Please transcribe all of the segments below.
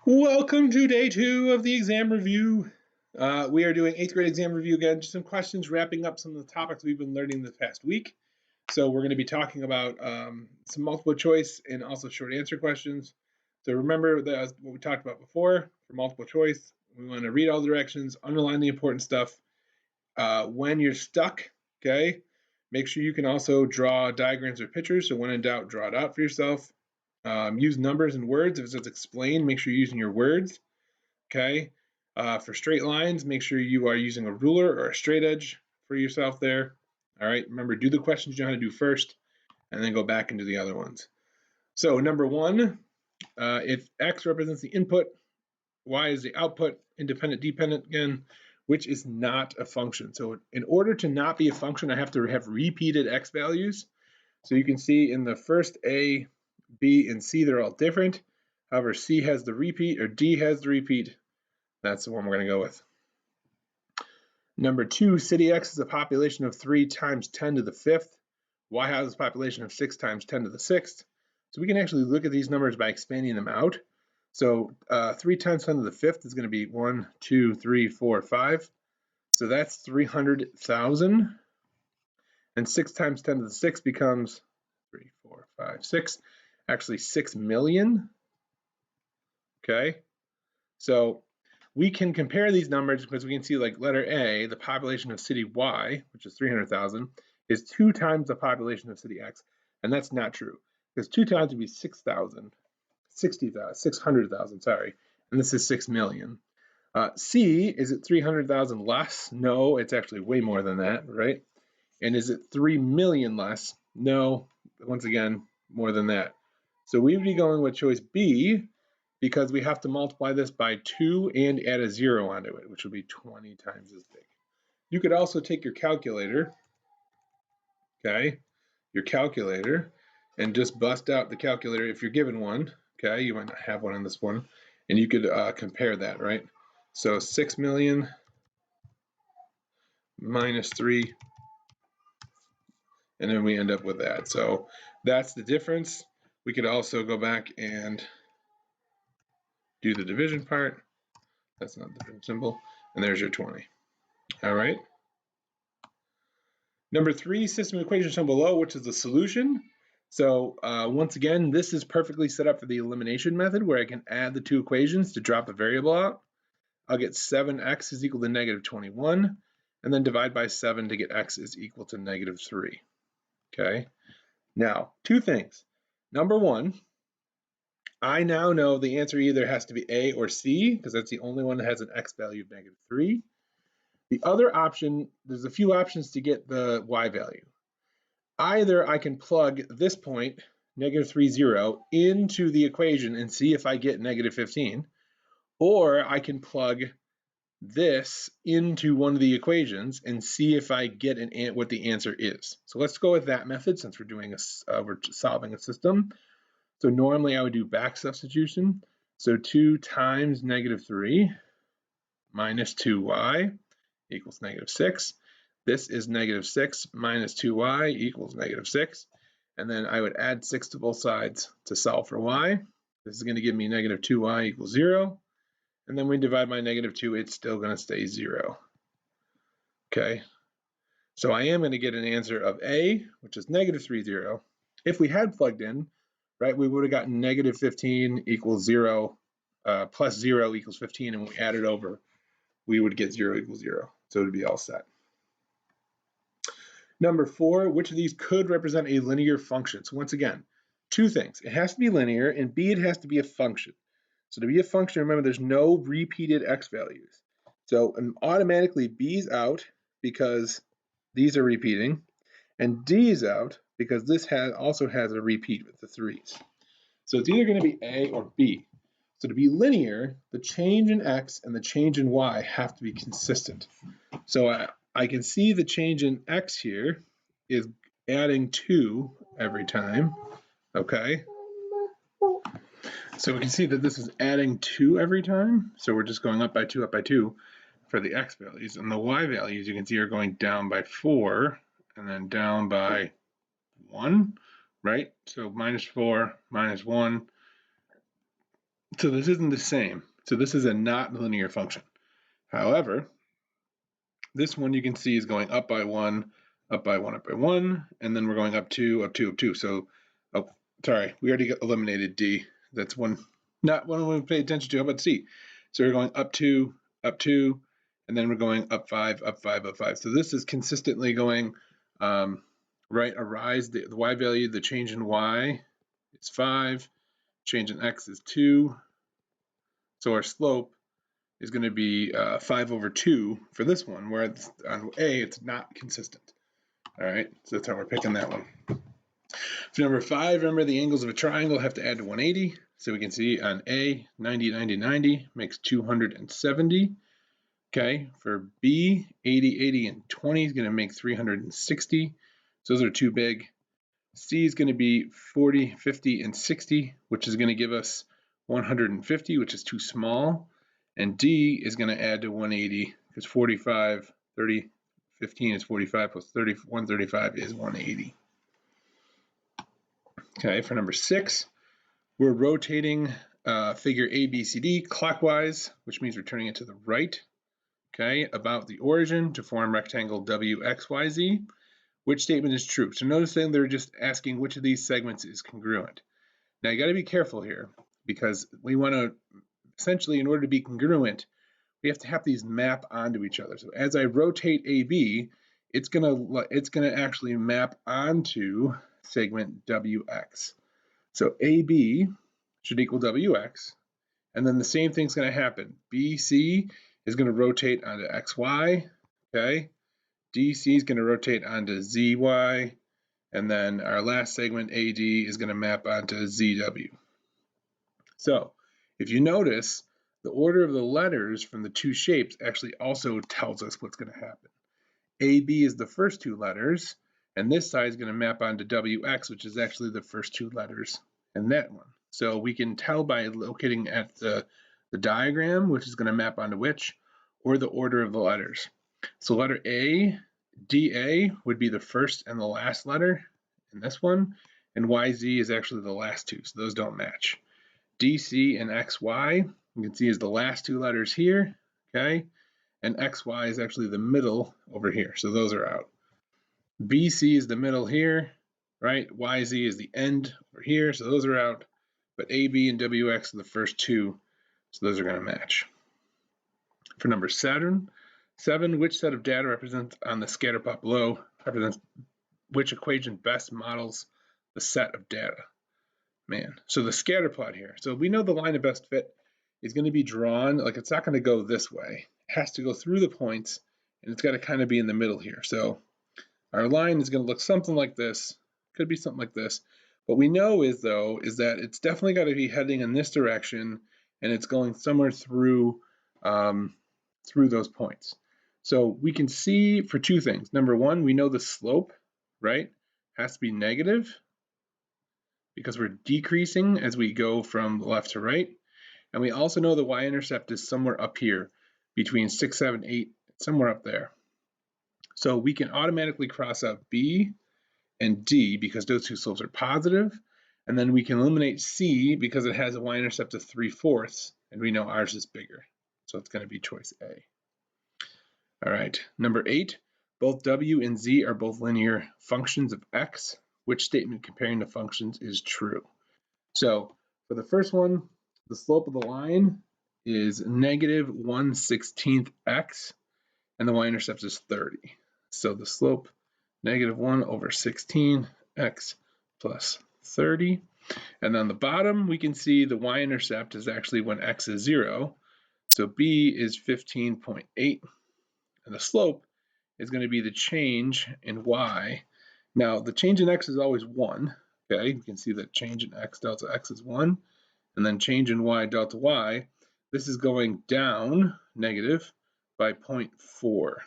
Welcome to day 2 of the exam review. We are doing 8th grade exam review again. Just some questions wrapping up some of the topics we've been learning this past week. So we're going to be talking about some multiple choice and also short answer questions. So remember that what we talked about before for multiple choice. We want to read all the directions, underline the important stuff. When you're stuck, okay, make sure you can also draw diagrams or pictures. So when in doubt, draw it out for yourself. Use numbers and words. If it says explain, make sure you're using your words. Okay. For straight lines, make sure you are using a ruler or a straight edge for yourself there. All right. Remember, do the questions you know how to do first, and then go back into the other ones. So number 1, if X represents the input, Y is the output, independent, dependent again, which is not a function. So in order to not be a function, I have to have repeated X values. So you can see in the first A, B, and C, they're all different. However, C has the repeat, or D has the repeat. That's the one we're going to go with. Number 2, city X is a population of 3 times 10 to the 5th. Y has a population of 6 times 10 to the 6th. So we can actually look at these numbers by expanding them out. So 3 times 10 to the 5th is going to be 1, 2, 3, 4, 5. So that's 300,000. And 6 times 10 to the 6th becomes 3, 4, 5, 6. Actually 6 million. Okay. So we can compare these numbers because we can see, like, letter A, the population of city Y, which is 300,000, is 2 times the population of city X. And that's not true, because 2 times would be 6,000, 60,000, 600,000, sorry. And this is 6 million. C, is it 300,000 less? No, it's actually way more than that, right? And is it 3 million less? No, once again, more than that. So we would be going with choice B, because we have to multiply this by 2 and add a 0 onto it, which would be 20 times as big. You could also take your calculator, okay, and just bust out the calculator if you're given one, okay, you might not have one on this one, and you could compare that, right? So 6 million minus 3, and then we end up with that. So that's the difference. We could also go back and do the division part. That's not the division symbol. And there's your 20. All right. Number 3, system equation shown below, which is the solution. So once again, this is perfectly set up for the elimination method, where I can add the 2 equations to drop a variable out. I'll get 7x is equal to negative 21, and then divide by 7 to get x is equal to negative 3. Okay. Now, 2 things. Number 1, I now know the answer either has to be A or C, because that's the only one that has an x value of negative 3. The other option, there's a few options to get the y value. Either I can plug this point, negative 3, 0, into the equation and see if I get negative 15, or I can plug this into one of the equations and see if I get what the answer is. So let's go with that method, since we're doing we're solving a system. So normally I would do back substitution. So 2 times negative 3 minus 2y equals negative 6. This is negative 6 minus 2y equals negative 6. And then I would add 6 to both sides to solve for y. This is going to give me negative 2y equals 0. And then we divide by negative 2, it's still going to stay 0. Okay. So I am going to get an answer of A, which is negative 3, 0. If we had plugged in, right, we would have gotten negative 15 equals 0, plus 0 equals 15, and when we add it over, we would get 0 equals 0. So it would be all set. Number 4, which of these could represent a linear function? So once again, 2 things. It has to be linear, and B, it has to be a function. So to be a function, remember, there's no repeated x values. So automatically B's out because these are repeating, and D is out because this also has a repeat with the 3's. So it's either going to be A or B. So to be linear, the change in x and the change in y have to be consistent. So I can see the change in x here is adding 2 every time, okay? So we can see that this is adding 2 every time. So we're just going up by 2 for the x values. And the y values, you can see, are going down by 4 and then down by 1, right? So minus 4, minus 1. So this isn't the same. So this is a not linear function. However, this one you can see is going up by 1, up by 1, up by 1, and then we're going up 2, up 2, up 2. So, oh, sorry, we already eliminated D. That's one, not one we pay attention to. How about C? So we're going up 2, and then we're going up 5, up 5, up 5. So this is consistently going, right, a rise. The y value, the change in y is 5, change in x is 2. So our slope is going to be 5 over 2 for this one, where on A, it's not consistent. All right, so that's how we're picking that one. For number 5, remember the angles of a triangle have to add to 180. So we can see on A, 90, 90, 90 makes 270. Okay, for B, 80, 80, and 20 is going to make 360. So those are too big. C is going to be 40, 50, and 60, which is going to give us 150, which is too small. And D is going to add to 180 because 45, 30, 15 is 45 plus 30, 135 is 180. Okay, for number 6, we're rotating figure ABCD clockwise, which means we're turning it to the right. Okay, about the origin to form rectangle WXYZ. Which statement is true? So notice that they're just asking which of these segments is congruent. Now you got to be careful here because we want to essentially, in order to be congruent, we have to have these map onto each other. So as I rotate AB, it's gonna actually map onto segment WX. So AB should equal WX, and then the same thing's going to happen. BC is going to rotate onto XY, okay? DC is going to rotate onto ZY, and then our last segment AD is going to map onto ZW. So if you notice, the order of the letters from the two shapes actually also tells us what's going to happen. AB is the first two letters, and this side is going to map onto WX, which is actually the first two letters in that one. So we can tell by locating at the diagram, which is going to map onto which, or the order of the letters. So letter A, DA would be the first and the last letter in this one, and YZ is actually the last two, so those don't match. DC and XY, you can see is the last two letters here, okay? And XY is actually the middle over here, so those are out. BC is the middle here, right? YZ is the end over here, so those are out. But AB and WX are the first two, so those are going to match. For number 7, which set of data represents on the scatter plot below represents which equation best models the set of data? Man, so the scatter plot here. So we know the line of best fit is going to be drawn, like it's not going to go this way. It has to go through the points, and it's got to kind of be in the middle here. So our line is going to look something like this. Could be something like this. What we know is, though, is that it's definitely got to be heading in this direction, and it's going somewhere through those points. So we can see for two things. Number one, we know the slope, right, has to be negative because we're decreasing as we go from left to right. And we also know the y-intercept is somewhere up here between 6, 7, 8, somewhere up there. So we can automatically cross out B and D because those two slopes are positive. And then we can eliminate C because it has a y-intercept of 3/4, and we know ours is bigger. So it's going to be choice A. All right, number 8, both W and Z are both linear functions of X. Which statement comparing the functions is true? So for the first one, the slope of the line is -1/16 X, and the y-intercept is 30. So the slope, -1/16 X plus 30. And on the bottom, we can see the y-intercept is actually when X is 0. So B is 15.8. And the slope is going to be the change in Y. Now, the change in X is always 1. Okay, you can see that change in X delta X is 1. And then change in Y delta Y, this is going down negative by 0.4.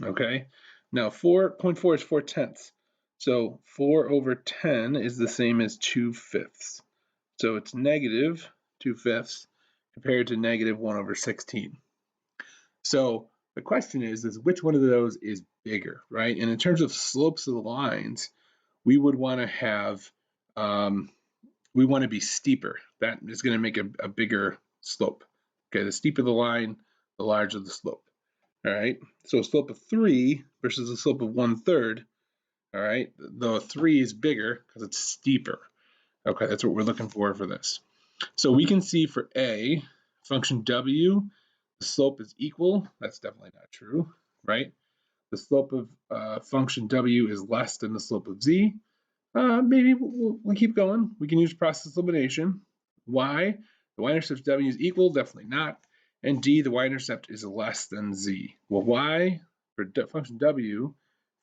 Okay, now 4.4 is 4/10. So 4/10 is the same as 2/5. So it's negative 2/5 compared to -1/16. So the question is which one of those is bigger, right? And in terms of slopes of the lines, we would want to have we want to be steeper. That is going to make a bigger slope. Okay, the steeper the line, the larger the slope. All right, so a slope of 3 versus a slope of 1/3. All right, the 3 is bigger because it's steeper. Okay, that's what we're looking for this. So we can see for A, function W, the slope is equal. That's definitely not true, right? The slope of function W is less than the slope of Z. Maybe we'll keep going. We can use process elimination. Y, the y-intercept W is equal, definitely not. And D, the y-intercept is less than Z. Well, Y, for function W,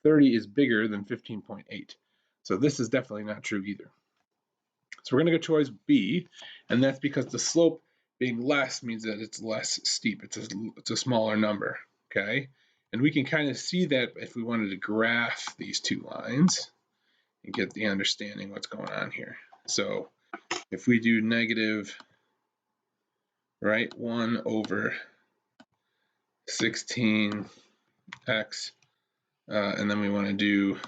30 is bigger than 15.8. So this is definitely not true either. So we're going to go choice B, and that's because the slope being less means that it's less steep. It's a smaller number, okay? And we can kind of see that if we wanted to graph these two lines and get the understanding what's going on here. So if we do negative, right, 1 over 16x, and then we want to do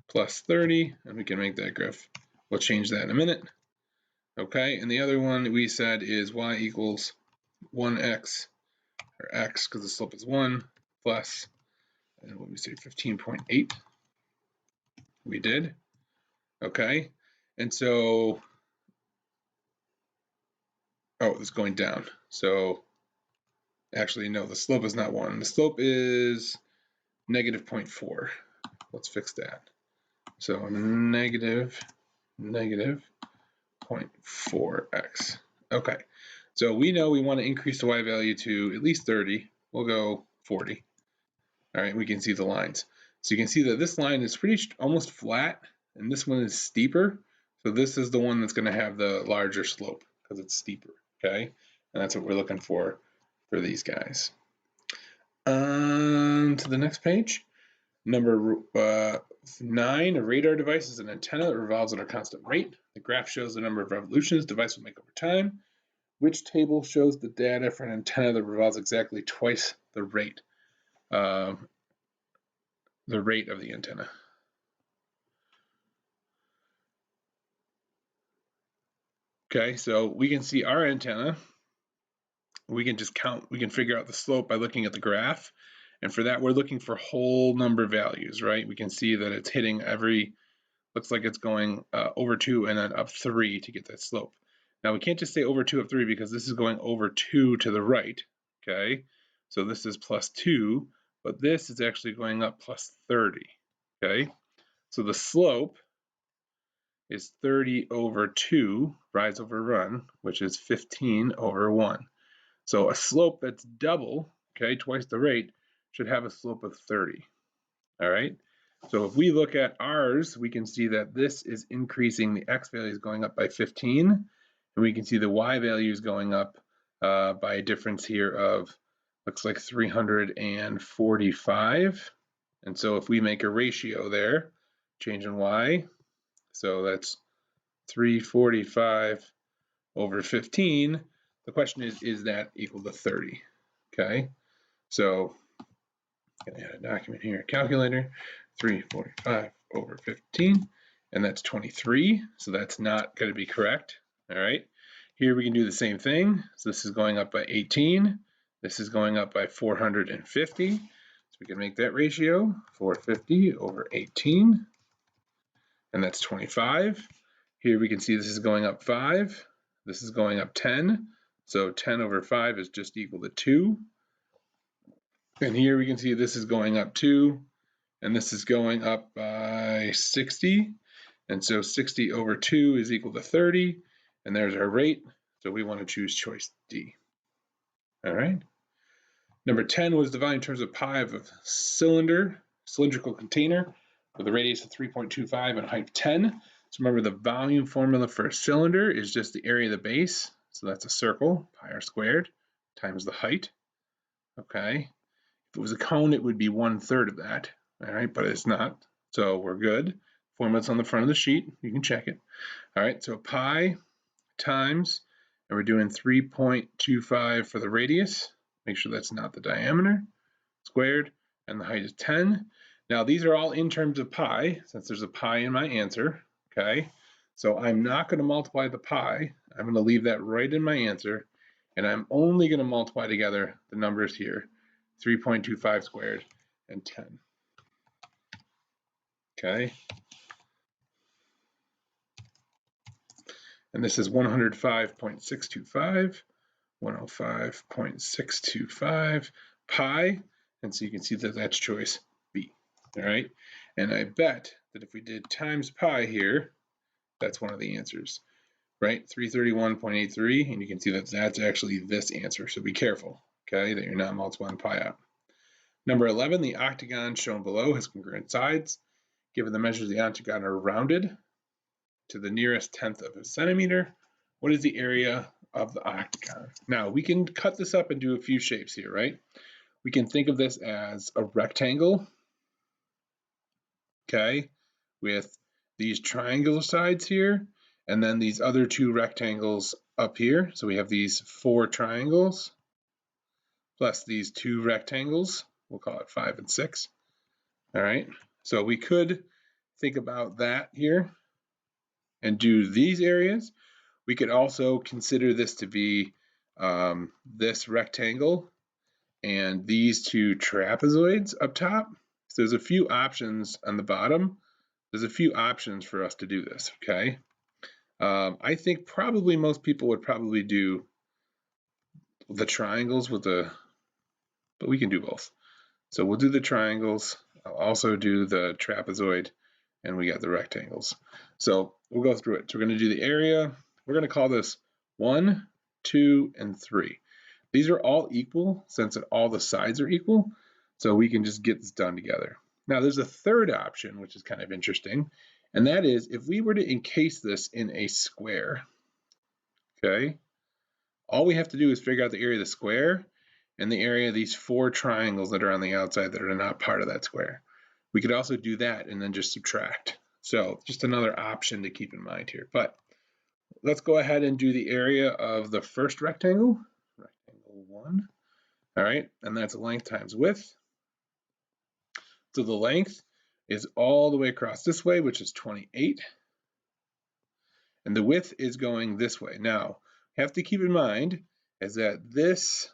plus 30, and we can make that graph. We'll change that in a minute. Okay, and the other one we said is y equals 1x, or x, because the slope is 1, plus, and what we say, 15.8. We did. Okay, and so, oh, it's going down. So, actually, no, the slope is not 1. The slope is negative 0.4. Let's fix that. So, negative 0.4x. Okay, so we know we want to increase the y value to at least 30. We'll go 40. All right, we can see the lines. So you can see that this line is pretty almost flat, and this one is steeper. So this is the one that's going to have the larger slope because it's steeper. Okay, and that's what we're looking for these guys. On to the next page. Number 9, a radar device is an antenna that revolves at a constant rate. The graph shows the number of revolutions the device will make over time. Which table shows the data for an antenna that revolves exactly twice the rate? The rate of the antenna. Okay, so we can see our antenna. We can just count, we can figure out the slope by looking at the graph. And for that, we're looking for whole number values, right? We can see that it's hitting every, looks like it's going over 2 and then up 3 to get that slope. Now we can't just say over 2 up 3 because this is going over 2 to the right, okay? So this is plus 2, but this is actually going up plus 30, okay? So the slope is 30 over 2, rise over run, which is 15 over 1. So a slope that's double, okay, twice the rate, should have a slope of 30, all right? So if we look at ours, we can see that this is increasing, the x value is going up by 15, and we can see the y value is going up by a difference here of, looks like 345. And so if we make a ratio there, change in y, so that's 345 over 15. The question is that equal to 30? Okay, so I'm gonna add a document here, calculator, 345 over 15, and that's 23, so that's not going to be correct. All right, here we can do the same thing. So this is going up by 18, this is going up by 450, so we can make that ratio, 450 over 18, and that's 25. Here we can see this is going up 5, this is going up 10, so 10 over 5 is just equal to 2. And here we can see this is going up 2, and this is going up by 60. And so 60 over 2 is equal to 30, and there's our rate. So we want to choose choice D. All right. Number 10 was the volume in terms of pi of a cylindrical container with a radius of 3.25 and height 10. So remember, the volume formula for a cylinder is just the area of the base. So that's a circle, pi r squared, times the height. Okay. If it was a cone, it would be 1/3 of that. All right, but it's not. So we're good. Formula's on the front of the sheet. You can check it. All right, so pi times, and we're doing 3.25 for the radius. Make sure that's not the diameter, squared, and the height is 10. Now these are all in terms of pi, since there's a pi in my answer, okay? So I'm not going to multiply the pi. I'm going to leave that right in my answer, and I'm only going to multiply together the numbers here, 3.25 squared and 10. Okay. And this is 105.625, 105.625 pi, and so you can see that that's choice B. All right, and I bet that if we did times pi here, that's one of the answers, right? 331.83, and you can see that that's actually this answer, so be careful, okay, that you're not multiplying pi out. Number 11, the octagon shown below has congruent sides. Given the measures of the octagon are rounded to the nearest tenth of a centimeter, what is the area of the octagon? Now, we can cut this up and do a few shapes here, right? We can think of this as a rectangle, okay, with these triangular sides here, and then these other two rectangles up here. So we have these 4 triangles plus these 2 rectangles. We'll call it 5 and 6. All right, so we could think about that here and do these areas. We could also consider this to be this rectangle and these 2 trapezoids up top. So there's a few options on the bottom. There's a few options for us to do this, okay? I think probably most people would probably do the triangles with the, but we can do both. So we'll do the triangles. I'll also do the trapezoid, and we got the rectangles. So we'll go through it. So we're going to do the area. We're going to call this 1, 2, and 3. These are all equal since all the sides are equal, so we can just get this done together. Now there's a third option, which is kind of interesting, and that is if we were to encase this in a square, okay, all we have to do is figure out the area of the square and the area of these 4 triangles that are on the outside that are not part of that square. We could also do that and then just subtract. So just another option to keep in mind here. But let's go ahead and do the area of the first rectangle, rectangle 1. All right, and that's length times width. So the length is all the way across this way, which is 28. And the width is going this way. Now, you have to keep in mind is that this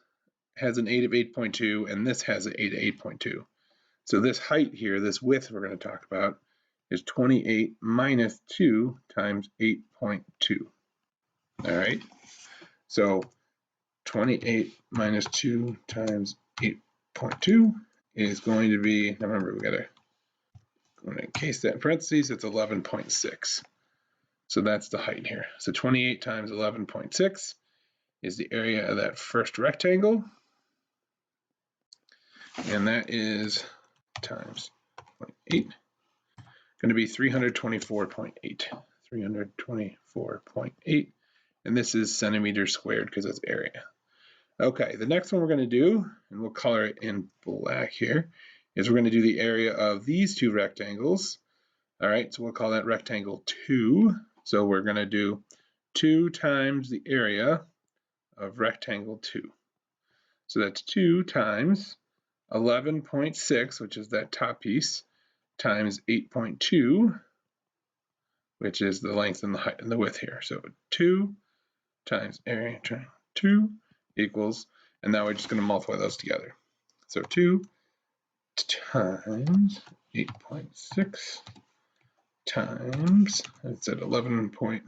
has an 8 of 8.2 and this has an 8 of 8.2. So this height here, this width we're going to talk about, is 28 minus 2 times 8.2. All right, so 28 minus 2 times 8.2 is going to be, now remember, we got to encase that in parentheses, it's 11.6. So that's the height here. So 28 times 11.6 is the area of that first rectangle. And that is times 0.8, going to be 324.8. 324.8. And this is centimeters squared because that's area. Okay, the next one we're going to do, and we'll color it in black here, is we're going to do the area of these 2 rectangles. All right, so we'll call that rectangle 2. So we're going to do 2 times the area of rectangle 2. So that's 2 times 11.6, which is that top piece, times 8.2, which is the length and the height and the width here. So 2 times area 2 equals, and now we're just going to multiply those together. So 2 times 8.6 times, it's at 8.2.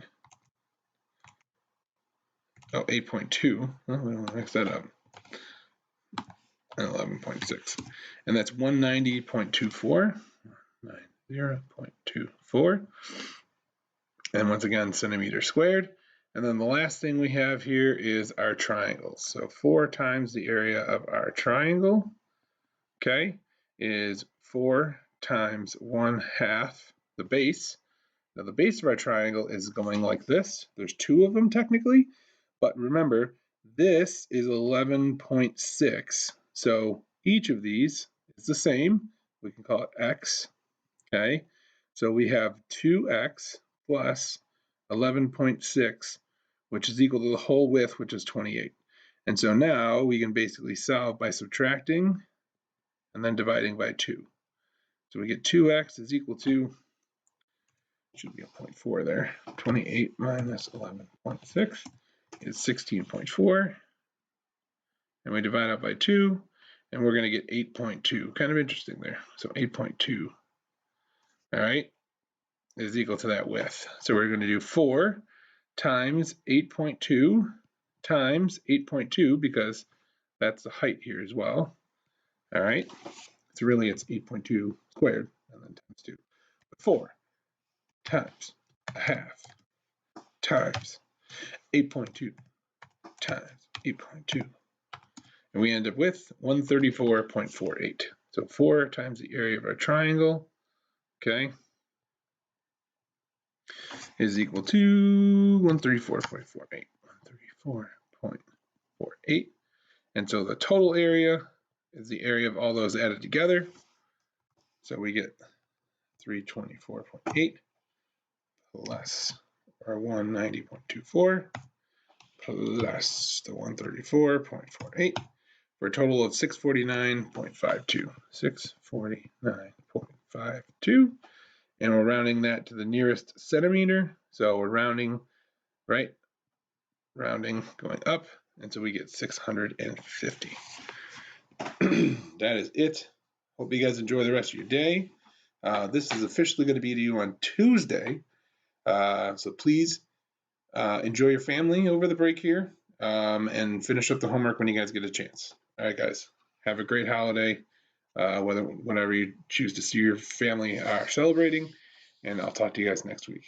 Oh, we don't mix that up. 11.6. And that's 190.24. 90.24. And once again, centimeters squared. And then the last thing we have here is our triangles. So 4 times the area of our triangle, okay, is 4 times 1/2 the base. Now the base of our triangle is going like this. There's 2 of them technically, but remember, this is 11.6. So each of these is the same. We can call it x, okay? So we have 2x plus 11.6, which is equal to the whole width, which is 28. And so now we can basically solve by subtracting and then dividing by 2. So we get 2x is equal to should be a 0.4 there. 28 minus 11.6 is 16.4. And we divide out by 2, and we're going to get 8.2. Kind of interesting there. So 8.2, all right, is equal to that width. So we're going to do 4 times 8.2 times 8.2, because that's the height here as well. All right, so really it's 8.2 squared and then times 2. But 4 times a half times 8.2 times 8.2. And we end up with 134.48. So 4 times the area of our triangle, okay, is equal to 134.48. 134.48. And so the total area is the area of all those added together. So we get 324.8 plus our 190.24 plus the 134.48 for a total of 649.52. 649.52. And we're rounding that to the nearest centimeter. So we're rounding, right? Rounding, going up. And so we get 650. That is it. Hope you guys enjoy the rest of your day. This is officially going to be to you on Tuesday. So please enjoy your family over the break here, and finish up the homework when you guys get a chance. All right, guys. Have a great holiday, whenever you choose to see your family are celebrating, and I'll talk to you guys next week.